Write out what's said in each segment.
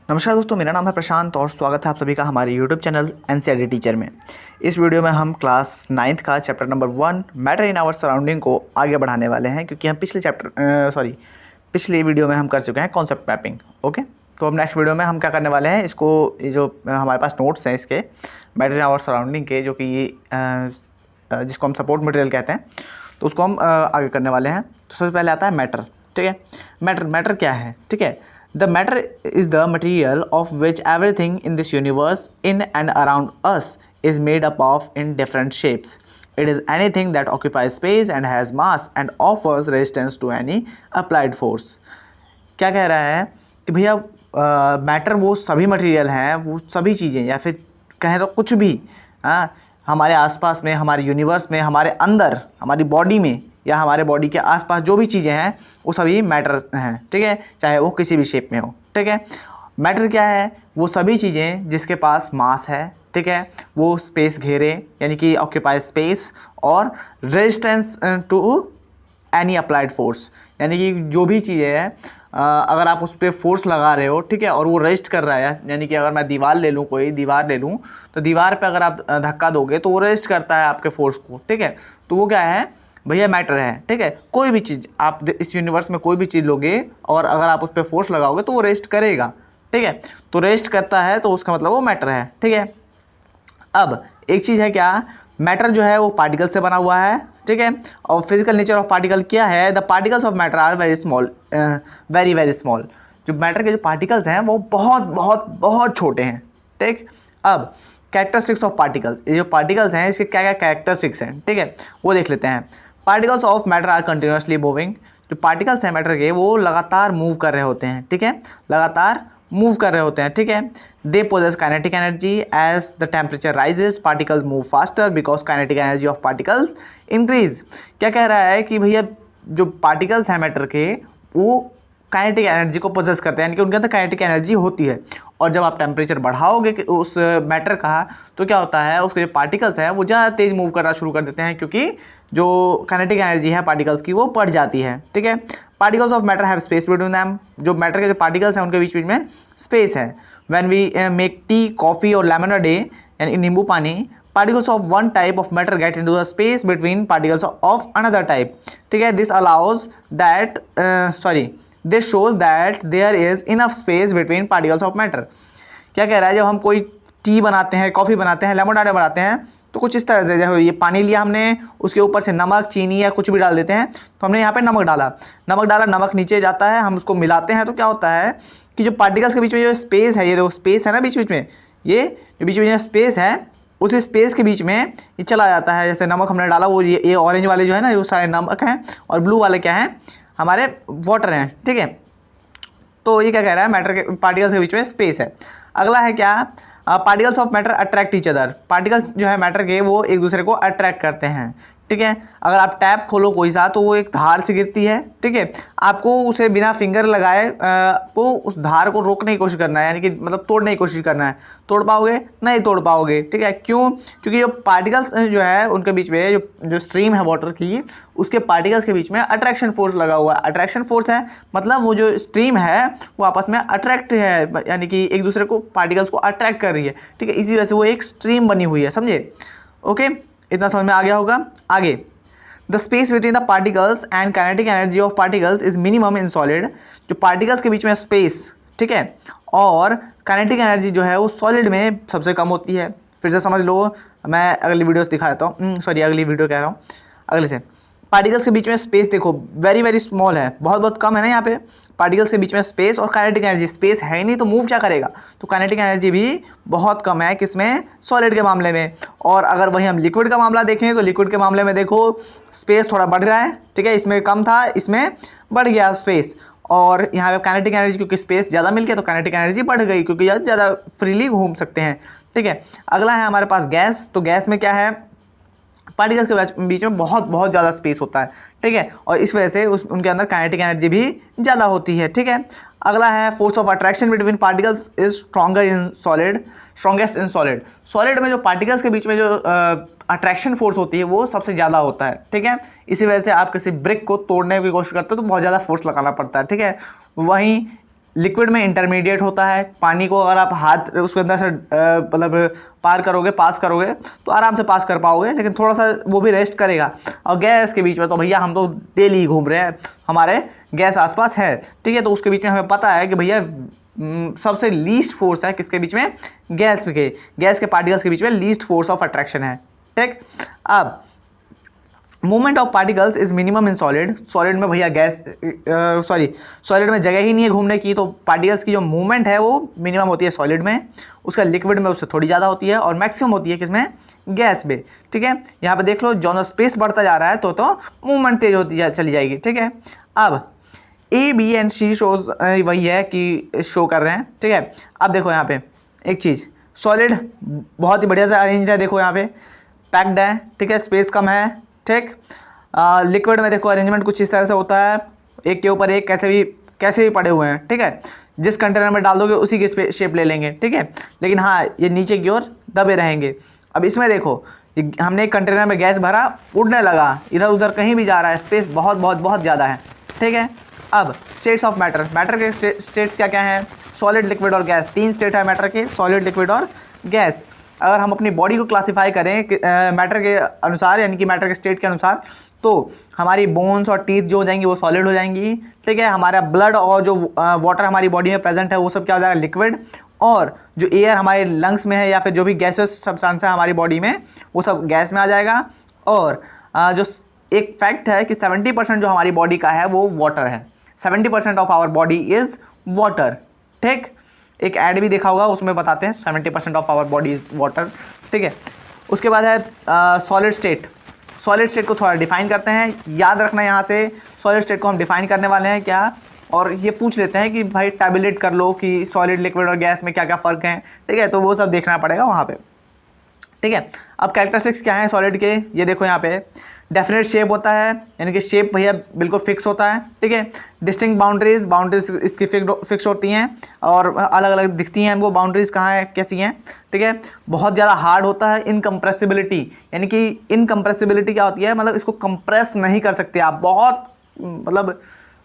नमस्कार दोस्तों, मेरा नाम है प्रशांत और स्वागत है आप सभी का हमारे YouTube चैनल एनसीईआरटी टीचर में। इस वीडियो में हम क्लास 9th का chapter number 1 matter in our surrounding को आगे बढ़ाने वाले हैं, क्योंकि हम पिछले वीडियो में हम कर चुके हैं कॉन्सेप्ट मैपिंग। ओके, तो अब नेक्स्ट वीडियो में हम क्या करने वाले हैं, इसको ये जो हमारे पास नोट्स हैं इसके मैटर इन आवर सराउंडिंग के, जो कि जिसको हम सपोर्ट मटेरियल कहते हैं, तो उसको हम आगे करने वाले हैं। तो सबसे पहले आता है मैटर। ठीक है, मैटर क्या है? ठीक है, The matter is the material of which everything in this universe, in and around us, is made up of in different shapes. It is anything that occupies space and has mass and offers resistance to any applied force. क्या कह रहा है कि भैया matter वो सभी material हैं, वो सभी चीज़ें, या फिर कहें तो कुछ भी हमारे आसपास में, हमारे यूनिवर्स में, हमारे अंदर, हमारी बॉडी में या हमारे बॉडी के आसपास जो भी चीज़ें हैं वो सभी मैटर हैं। ठीक है, चाहे वो किसी भी शेप में हो। ठीक है, मैटर क्या है? वो सभी चीज़ें जिसके पास मास है, ठीक है, वो स्पेस घेरे यानी कि ऑक्यूपाई स्पेस, और resistance to any applied force, यानी कि जो भी चीज़ें हैं अगर आप उस पर फोर्स लगा रहे हो, ठीक है, और वो रेजिस्ट कर रहा है, यानी कि अगर मैं दीवार ले लूँ, कोई दीवार ले लूँ, तो दीवार पे अगर आप धक्का दोगे तो वो रेजिस्ट करता है आपके फोर्स को। ठीक है, तो वो क्या है भैया? मैटर है। ठीक है, कोई भी चीज़ आप इस यूनिवर्स में कोई भी चीज़ लोगे और अगर आप उस पर फोर्स लगाओगे तो वो रेस्ट करेगा। ठीक है, तो रेस्ट करता है तो उसका मतलब वो मैटर है। ठीक है, अब एक चीज़ है क्या, मैटर जो है वो पार्टिकल से बना हुआ है। ठीक है, और फिजिकल नेचर ऑफ पार्टिकल क्या है? The particles of matter are very small, very very small. जो मैटर के जो पार्टिकल्स हैं वो बहुत बहुत बहुत छोटे हैं। ठीक, अब कैरेक्टरिस्टिक्स ऑफ पार्टिकल्स, ये जो पार्टिकल्स हैं इसके क्या क्या कैरेक्टरिस्टिक्स हैं, ठीक है, वो देख लेते हैं। Particles of matter are continuously moving. जो पार्टिकल्स हैं मैटर के वो लगातार मूव कर रहे होते हैं। ठीक है, लगातार मूव कर रहे होते हैं। ठीक है, they possess kinetic energy. As the temperature rises particles move faster because kinetic energy of particles increase. क्या कह रहा है कि भैया जो पार्टिकल्स हैं मैटर के वो काइनेटिक एनर्जी को पोजेस करते हैं, यानी कि उनके अंदर काइनेटिक एनर्जी होती है, और जब आप टेम्परेचर बढ़ाओगे उस मैटर का तो क्या होता है, उसके जो पार्टिकल्स हैं वो ज़्यादा तेज़ मूव करना शुरू कर देते हैं, क्योंकि जो काइनेटिक एनर्जी है पार्टिकल्स की वो बढ़ जाती है। ठीक है, particles of matter have space between them. जो मैटर के जो पार्टिकल्स हैं उनके बीच बीच में स्पेस है। When we make tea, coffee और लेमन अ डे, यानी नींबू पानी, particles of one type of matter get into the space between particles of another type. ठीक है, this allows that this shows that there is enough space between particles of matter. क्या कह रहा है, जब हम कोई टी बनाते हैं, कॉफ़ी बनाते हैं, लेमन वाटर बनाते हैं, तो कुछ इस तरह से, जैसे ये पानी लिया हमने, उसके ऊपर से नमक, चीनी या कुछ भी डाल देते हैं, तो हमने यहाँ पे नमक डाला, नमक नीचे जाता है, हम उसको मिलाते हैं, तो क्या होता है कि जो पार्टिकल्स के बीच में जो स्पेस है, ये जो स्पेस है ना बीच बीच में, ये जो बीच में स्पेस है उस स्पेस के बीच में ये चला जाता है। जैसे नमक हमने डाला, वो ये ऑरेंज वाले जो है ना, जो सारे नमक हैं, और ब्लू वाले क्या हैं, हमारे वाटर हैं। ठीक है, तो ये क्या कह रहा है, मैटर के पार्टिकल्स के बीच में स्पेस है। अगला है क्या, particles of matter attract each other. Particles जो है मैटर के वो एक दूसरे को अट्रैक्ट करते हैं। ठीक है, अगर आप टैप खोलो कोई सा तो वो एक धार से गिरती है। ठीक है, आपको उसे बिना फिंगर लगाए को उस धार को रोकने की कोशिश करना है, यानी कि मतलब तोड़ने की कोशिश करना है। तोड़ पाओगे? नहीं तोड़ पाओगे। ठीक है, क्यों? क्योंकि जो पार्टिकल्स जो है उनके बीच में जो स्ट्रीम है वाटर की, उसके पार्टिकल्स के बीच में अट्रैक्शन फोर्स लगा हुआ है। अट्रैक्शन फोर्स है मतलब वो जो स्ट्रीम है वो आपस में अट्रैक्ट है, यानी कि एक दूसरे को पार्टिकल्स को अट्रैक्ट कर रही है। ठीक है, इसी वजह से वो एक स्ट्रीम बनी हुई है। समझे? ओके, इतना समझ में आ गया होगा। आगे, the space between the particles and kinetic energy of particles is minimum in solid. जो पार्टिकल्स के बीच में स्पेस, ठीक है, और काइनेटिक एनर्जी जो है वो सॉलिड में सबसे कम होती है। फिर से समझ लो, मैं अगली वीडियो से दिखा देता हूँ, अगली वीडियो कह रहा हूँ, अगले से। पार्टिकल्स के बीच में स्पेस देखो वेरी वेरी स्मॉल है, बहुत बहुत कम है ना यहाँ पे। पार्टिकल्स के बीच में स्पेस और काइनेटिक एनर्जी, स्पेस है ही नहीं तो मूव क्या करेगा, तो काइनेटिक एनर्जी भी बहुत कम है किसमें, सॉलिड के मामले में। और अगर वही हम लिक्विड का मामला देखें तो लिक्विड के मामले में देखो स्पेस थोड़ा बढ़ रहा है। ठीक है, इसमें कम था, इसमें बढ़ गया स्पेस, और यहाँ पे काइनेटिक एनर्जी क्योंकि स्पेस ज़्यादा मिल गया तो काइनेटिक एनर्जी बढ़ गई, क्योंकि ज़्यादा फ्रीली घूम सकते हैं। ठीक है, अगला है हमारे पास गैस। तो गैस में क्या है, पार्टिकल्स के बीच में बहुत बहुत ज़्यादा स्पेस होता है। ठीक है, और इस वजह से उनके अंदर काइनेटिक एनर्जी भी ज़्यादा होती है। ठीक है, अगला है force of attraction between particles is strongest in solid. Solid में जो पार्टिकल्स के बीच में जो अट्रैक्शन फोर्स होती है वो सबसे ज़्यादा होता है। ठीक है, इसी वजह से आप किसी ब्रिक को तोड़ने की कोशिश करते हो तो बहुत ज़्यादा फोर्स लगाना पड़ता है। ठीक है, वहीं लिक्विड में इंटरमीडिएट होता है, पानी को अगर आप हाथ उसके अंदर से मतलब पार करोगे, पास करोगे तो आराम से पास कर पाओगे, लेकिन थोड़ा सा वो भी रेस्ट करेगा। और गैस के बीच में तो भैया हम तो डेली घूम रहे हैं, हमारे गैस आसपास है, ठीक है। तो उसके बीच में हमें पता है कि भैया सबसे लीस्ट फोर्स है किसके बीच में, गैस के पार्टिकल्स के बीच में लीस्ट फोर्स ऑफ अट्रैक्शन है, ठीक। अब movement of particles is minimum in solid में भैया सॉलिड में जगह ही नहीं है घूमने की, तो पार्टिकल्स की जो मूवमेंट है वो मिनिमम होती है सॉलिड में, उसका लिक्विड में उससे थोड़ी ज़्यादा होती है, और मैक्सिमम होती है किसमें, गैस में, ठीक है। यहाँ पे देख लो जो स्पेस बढ़ता जा रहा है तो मूवमेंट तेज होती चली जाएगी, ठीक है। अब A B and C shows वही है कि शो कर रहे हैं, ठीक है। अब देखो यहाँ पे एक चीज़, सॉलिड बहुत ही बढ़िया से अरेंज है, देखो यहाँ पे पैक्ड है, ठीक है, स्पेस कम है, ठीक। लिक्विड में देखो अरेंजमेंट कुछ इस तरह से होता है, एक के ऊपर एक कैसे भी पड़े हुए हैं, ठीक है। जिस कंटेनर में डाल दोगे उसी की शेप ले लेंगे, ठीक है। लेकिन हाँ, ये नीचे की ओर दबे रहेंगे। अब इसमें देखो हमने एक कंटेनर में गैस भरा, उड़ने लगा, इधर उधर कहीं भी जा रहा है, स्पेस बहुत बहुत बहुत ज़्यादा है, ठीक है। अब स्टेट्स ऑफ मैटर के स्टेट्स क्या क्या हैं, सॉलिड, लिक्विड और गैस, 3 स्टेट है मैटर के, सॉलिड, लिक्विड और गैस। अगर हम अपनी बॉडी को क्लासिफाई करें मैटर के अनुसार, यानी कि मैटर के स्टेट के अनुसार, तो हमारी बोन्स और टीथ जो हो जाएंगी वो सॉलिड हो जाएंगी, ठीक है। हमारा ब्लड और जो वाटर हमारी बॉडी में प्रेजेंट है वो सब क्या हो जाएगा, लिक्विड। और जो एयर हमारे लंग्स में है या फिर जो भी गैसेस सब्सटेंस है हमारी बॉडी में वो सब गैस में आ जाएगा। और जो एक फैक्ट है कि 70% जो हमारी बॉडी का है वो वाटर है, 70% of our body is water, ठीक। एक ऐड भी देखा होगा, उसमें बताते हैं 70% of our body is water, ठीक है। उसके बाद है सॉलिड स्टेट को थोड़ा डिफाइन करते हैं, याद रखना यहाँ से सॉलिड स्टेट को हम डिफाइन करने वाले हैं क्या, और ये पूछ लेते हैं कि भाई टैबुलेट कर लो कि सॉलिड, लिक्विड और गैस में क्या क्या फ़र्क है, ठीक है। तो वो सब देखना पड़ेगा वहाँ पे, ठीक है। अब कैरेक्टरिस्टिक्स क्या हैं सॉलिड के, ये देखो यहाँ पे डेफिनेट शेप होता है, यानी कि शेप भैया बिल्कुल फिक्स होता है, ठीक है। डिस्टिंक्ट बाउंड्रीज इसकी फिक्स होती हैं और अलग अलग दिखती हैं हमको, बाउंड्रीज कहाँ है कैसी हैं, ठीक है। बहुत ज़्यादा हार्ड होता है, इनकम्प्रेसिबिलिटी, यानी कि इनकम्प्रेसिबिलिटी क्या होती है, मतलब इसको कंप्रेस नहीं कर सकते आप, बहुत मतलब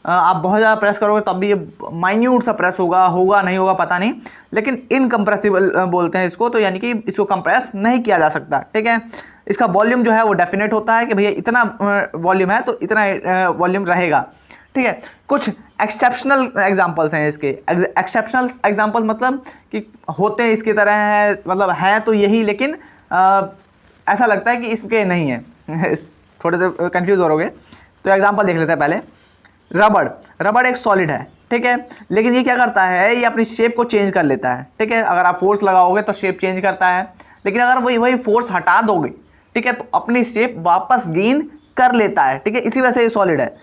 आप बहुत ज़्यादा प्रेस करोगे तब भी ये माइन्यूट सा प्रेस होगा नहीं होगा पता नहीं, लेकिन इनकम्प्रेसिबल बोलते हैं इसको, तो यानी कि इसको कंप्रेस नहीं किया जा सकता, ठीक है। इसका वॉल्यूम जो है वो डेफिनेट होता है कि भैया इतना वॉल्यूम है तो इतना वॉल्यूम रहेगा, ठीक है। कुछ एक्सेप्शनल एग्जांपल्स हैं इसके, एक्सेप्शनल एग्जांपल मतलब कि होते इसकी तरह है, मतलब है तो यही, लेकिन ऐसा लगता है कि इसके नहीं है थोड़े से कंफ्यूज हो रहोगे, तो एग्जांपल देख लेते हैं पहले। रबड़ एक सॉलिड है, ठीक है, लेकिन ये क्या करता है, ये अपनी शेप को चेंज कर लेता है, ठीक है। अगर आप फोर्स लगाओगे तो शेप चेंज करता है, लेकिन अगर वही फोर्स हटा दोगे, ठीक है, तो अपनी शेप वापस गेन कर लेता है, ठीक है। इसी वजह से ये सॉलिड है,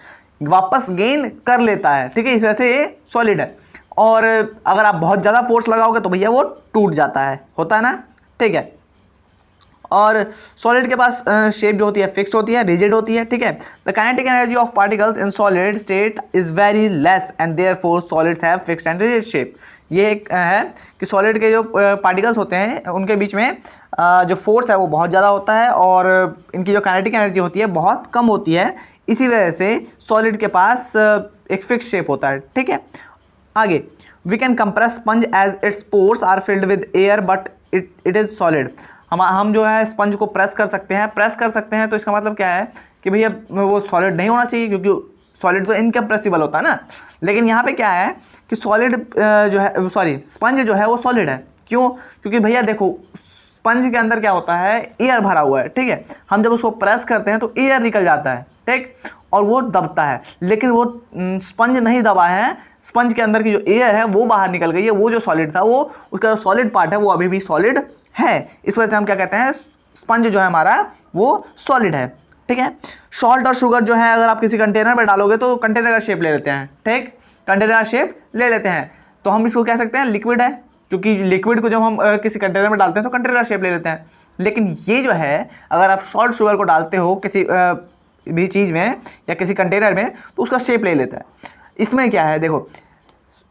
वापस गेन कर लेता है, ठीक है, इस वजह से ये सॉलिड है। और अगर आप बहुत ज़्यादा फोर्स लगाओगे तो भैया वो टूट जाता है, होता है ना, ठीक है। और सॉलिड के पास शेप जो होती है फिक्स्ड होती है, रिजिड होती है, ठीक है। The kinetic energy of particles in solid state is very less and therefore solids have fixed and rigid shape. ये एक है कि सॉलिड के जो पार्टिकल्स होते हैं उनके बीच में जो फोर्स है वो बहुत ज़्यादा होता है और इनकी जो काइनेटिक एनर्जी होती है बहुत कम होती है, इसी वजह से सॉलिड के पास एक फिक्स शेप होता है, ठीक है। आगे, we can compress sponge as its pores are filled with air but it is solid. हम जो है स्पंज को प्रेस कर सकते हैं, तो इसका मतलब क्या है कि भैया वो सॉलिड नहीं होना चाहिए, क्योंकि सॉलिड तो इनकम्प्रेसिबल होता है ना। लेकिन यहाँ पे क्या है कि स्पंज जो है वो सॉलिड है। क्यों? क्योंकि भैया देखो स्पंज के अंदर क्या होता है, एयर भरा हुआ है, ठीक है। हम जब उसको प्रेस करते हैं तो एयर निकल जाता है, ठीक, और वो दबता है, लेकिन वो स्पंज नहीं दबा है, स्पंज के अंदर की जो एयर है वो बाहर निकल गई है, वो जो सॉलिड था वो उसका जो सॉलिड पार्ट है वो अभी भी सॉलिड है। इस वजह से हम क्या कहते हैं, स्पंज जो है हमारा वो सॉलिड है, ठीक है। सॉल्ट और शुगर जो है अगर आप किसी कंटेनर में डालोगे तो कंटेनर का शेप ले लेते हैं, ठीक, कंटेनर का शेप ले लेते हैं, तो हम इसको कह सकते हैं लिक्विड है, क्योंकि लिक्विड को जब हम किसी कंटेनर में डालते हैं तो कंटेनर का शेप ले लेते हैं। लेकिन ये जो है अगर आप सॉल्ट शुगर को डालते हो किसी भी चीज़ में या किसी कंटेनर में तो उसका शेप ले लेता है। इसमें क्या है, देखो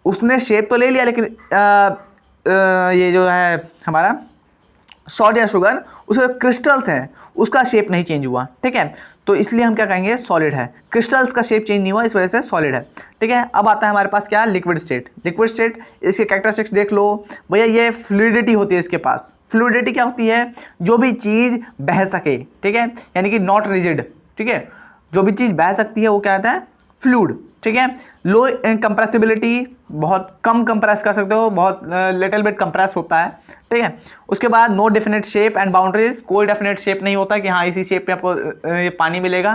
उसने शेप तो ले लिया, लेकिन ये जो है हमारा सॉल्ट या शुगर, उसके क्रिस्टल्स हैं उसका शेप नहीं चेंज हुआ, ठीक है, तो इसलिए हम क्या कहेंगे सॉलिड है। क्रिस्टल्स का शेप चेंज नहीं हुआ, इस वजह से सॉलिड है, ठीक है। अब आता है हमारे पास क्या, लिक्विड स्टेट। लिक्विड स्टेट, इसके कैरेक्टरिस्टिक्स देख लो भैया, ये फ्लूइडिटी होती है इसके पास। फ्लूइडिटी क्या होती है, जो भी चीज़ बह सके, ठीक है, यानी कि नॉट रिजिड, ठीक है, जो भी चीज़ बह सकती है वो क्या होता है, फ्लूइड, ठीक है। लो कंप्रेसिबिलिटी, बहुत कम कंप्रेस कर सकते हो, बहुत लिटिल बिट कंप्रेस होता है, ठीक है। उसके बाद no definite shape and boundaries, कोई डेफिनेट शेप नहीं होता कि हाँ इसी शेप में आपको ये पानी मिलेगा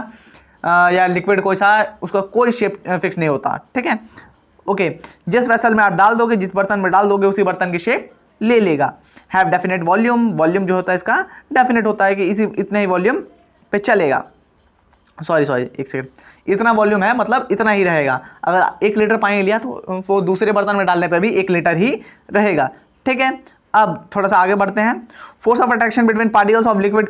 या लिक्विड कोई सा, उसका कोई शेप फिक्स नहीं होता, ठीक है। ओके, जिस वेसल में आप डाल दोगे, जिस बर्तन में डाल दोगे, उसी बर्तन की शेप ले लेगा। हैव डेफिनेट वॉल्यूम, वॉल्यूम जो होता है इसका डेफिनेट होता है कि इसी इतने ही वॉल्यूम पे चलेगा। सॉरी एक सेकंड, इतना वॉल्यूम है मतलब इतना ही रहेगा। अगर 1 लीटर पानी लिया तो वो दूसरे बर्तन में डालने पर भी 1 लीटर ही रहेगा, ठीक है। अब थोड़ा सा आगे बढ़ते हैं। Force of attraction between particles of liquid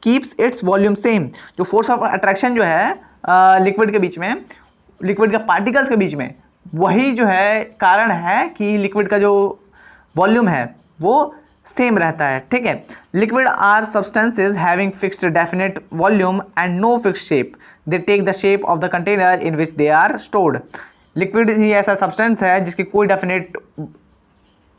keeps its volume same. जो फोर्स ऑफ अट्रैक्शन जो है लिक्विड के बीच में, लिक्विड के पार्टिकल्स के बीच में, वही जो है कारण है कि लिक्विड का जो वॉल्यूम है वो सेम रहता है, ठीक है। Liquid are substances having fixed definite volume and no fixed shape, they take the shape of the container in which they are stored. Liquid ही ऐसा सब्सटेंस है जिसकी कोई डेफिनेट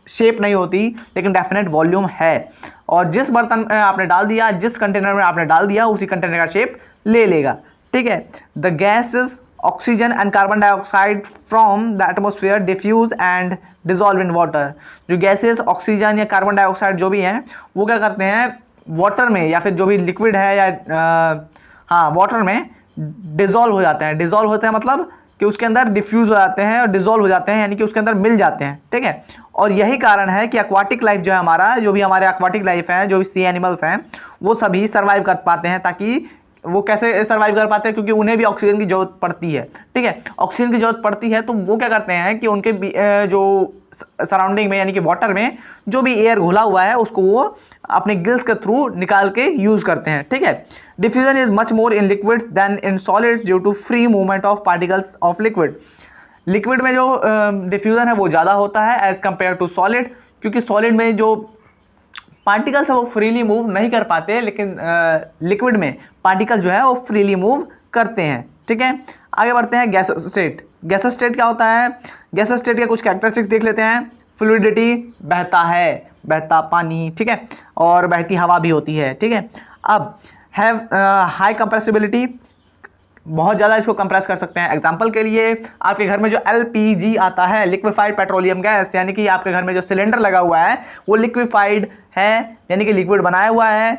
शेप नहीं होती लेकिन डेफिनेट वॉल्यूम है, और जिस बर्तन में आपने डाल दिया, जिस कंटेनर में आपने डाल दिया, उसी कंटेनर का शेप ले लेगा, ठीक है। The gases oxygen and carbon dioxide from the atmosphere diffuse and dissolve in water. जो गैसेस ऑक्सीजन या कार्बन डाइऑक्साइड जो भी हैं वो क्या करते हैं, वाटर में या फिर जो भी लिक्विड है या हाँ वाटर में डिजॉल्व हो जाते हैं। डिजॉल्व होते हैं मतलब कि उसके अंदर डिफ्यूज हो जाते हैं और डिजॉल्व हो जाते हैं, यानी कि उसके अंदर मिल जाते हैं, ठीक है। और यही कारण है कि एक्वाटिक लाइफ जो है हमारा, जो भी हमारे एक्वाटिक लाइफ है, जो भी सी एनिमल्स हैं, वो सभी सर्वाइव कर पाते हैं। ताकि वो कैसे सर्वाइव कर पाते हैं, क्योंकि उन्हें भी ऑक्सीजन की जरूरत पड़ती है, ठीक है। ऑक्सीजन की जरूरत पड़ती है तो वो क्या करते हैं कि उनके जो सराउंडिंग में यानी कि वाटर में जो भी एयर घुला हुआ है उसको वो अपने गिल्स के थ्रू निकाल के यूज करते हैं, ठीक है। Diffusion is much more in liquid than in solid due to free movement of particles of liquid. Liquid में जो डिफ्यूजन है वो ज़्यादा होता है एज कंपेयर टू सॉलिड, क्योंकि सॉलिड में जो पार्टिकल्स है वो फ्रीली मूव नहीं कर पाते, लेकिन लिक्विड में पार्टिकल जो है वो फ्रीली मूव करते हैं, ठीक है। आगे बढ़ते हैं गैस स्टेट। गैस स्टेट क्या होता है, गैस स्टेट के कुछ कैरेक्टरिस्टिक्स देख लेते हैं। फ्लूइडिटी, बहता है, बहता पानी, ठीक है, और बहती हवा भी होती है, ठीक है। अब हैव हाई कंप्रेसिबिलिटी, बहुत ज़्यादा इसको कंप्रेस कर सकते हैं। एग्जांपल के लिए आपके घर में जो LPG आता है, लिक्विफाइड पेट्रोलियम गैस, यानी कि आपके घर में जो सिलेंडर लगा हुआ है वो लिक्विफाइड है, यानी कि लिक्विड बनाया हुआ है,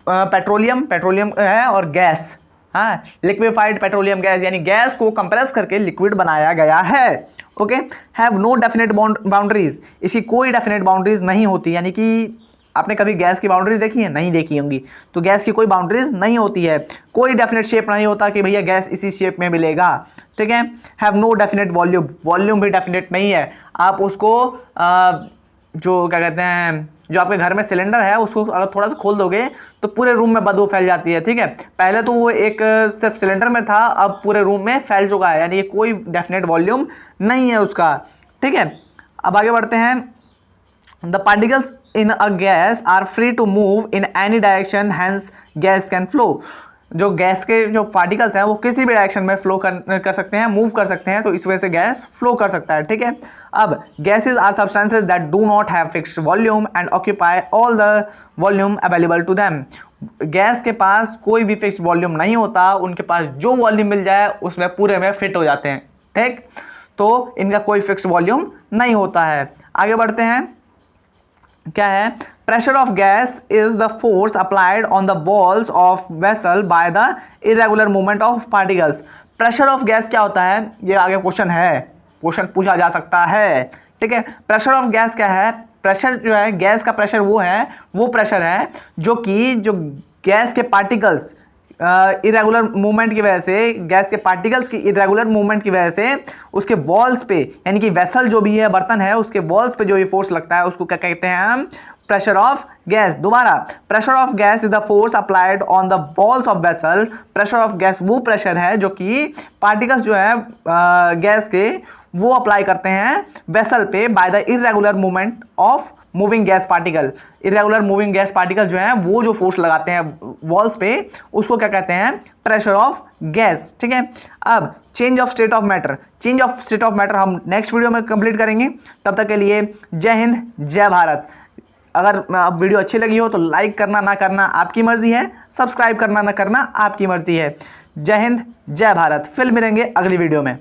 पेट्रोलियम है और गैस, हाँ, लिक्विफाइड पेट्रोलियम गैस यानी गैस को कंप्रेस करके लिक्विड बनाया गया है, okay. Have no definite boundaries, इसकी कोई डेफिनेट बाउंड्रीज नहीं होती, यानी कि आपने कभी गैस की बाउंड्रीज देखी है, नहीं देखी होंगी, तो गैस की कोई बाउंड्रीज नहीं होती है। कोई डेफिनेट शेप नहीं होता कि भैया गैस इसी शेप में मिलेगा, ठीक है। Have no definite volume, volume भी डेफिनेट नहीं है। आप उसको जो क्या कहते हैं, जो आपके घर में सिलेंडर है उसको अगर थोड़ा सा खोल दोगे तो पूरे रूम में बदबू फैल जाती है, ठीक है। पहले तो वो एक सिर्फ सिलेंडर में था, अब पूरे रूम में फैल चुका है, यानी कोई डेफिनेट वॉल्यूम नहीं है उसका, ठीक है। अब आगे बढ़ते हैं। The particles in a gas are free to move in any direction, hence gas can flow। जो गैस के जो पार्टिकल्स हैं वो किसी भी डायरेक्शन में फ्लो कर सकते हैं, मूव कर सकते हैं, तो इस वजह से गैस फ्लो कर सकता है, ठीक है। अब gases are substances that do not have fixed volume and occupy all the volume available to them. Gas के पास कोई भी फिक्स्ड वॉल्यूम नहीं होता, उनके पास जो वॉल्यूम मिल जाए उसमें पूरे में फिट हो जाते हैं, ठीक। तो इनका कोई फिक्स्ड वॉल्यूम नहीं होता है। आगे बढ़ते हैं, क्या है, pressure of gas is the force applied on the walls of vessel by the irregular movement of particles. Pressure of gas क्या होता है, ये आगे क्वेश्चन है, क्वेश्चन पूछा जा सकता है, ठीक है। प्रेशर ऑफ गैस क्या है, प्रेशर जो है गैस का प्रेशर वो प्रेशर है जो कि जो गैस के पार्टिकल्स इरेगुलर मूवमेंट की वजह से, गैस के पार्टिकल्स की इरेगुलर मूवमेंट की वजह से उसके वॉल्स पे, यानी कि वेसल जो भी है, बर्तन है, उसके वॉल्स पे जो ये फोर्स लगता है उसको क्या कहते हैं हम, प्रेशर ऑफ गैस। दोबारा, pressure of gas is the force applied on the walls of vessel. Pressure of gas वो प्रेशर है जो कि पार्टिकल्स जो है गैस के वो अप्लाई करते हैं वेसल पे by the irregular movement of moving gas particle. Irregular moving gas particle जो है वो जो फोर्स लगाते हैं वॉल्स पे उसको क्या कहते हैं? Pressure of gas. ठीक है, अब change of state of matter. Change of state of matter हम नेक्स्ट वीडियो में कंप्लीट करेंगे। तब तक के लिए जय हिंद, जय भारत। अगर वीडियो अच्छी लगी हो तो लाइक करना ना करना आपकी मर्जी है, सब्सक्राइब करना ना करना आपकी मर्जी है। जय हिंद, जय भारत। फिर मिलेंगे अगली वीडियो में।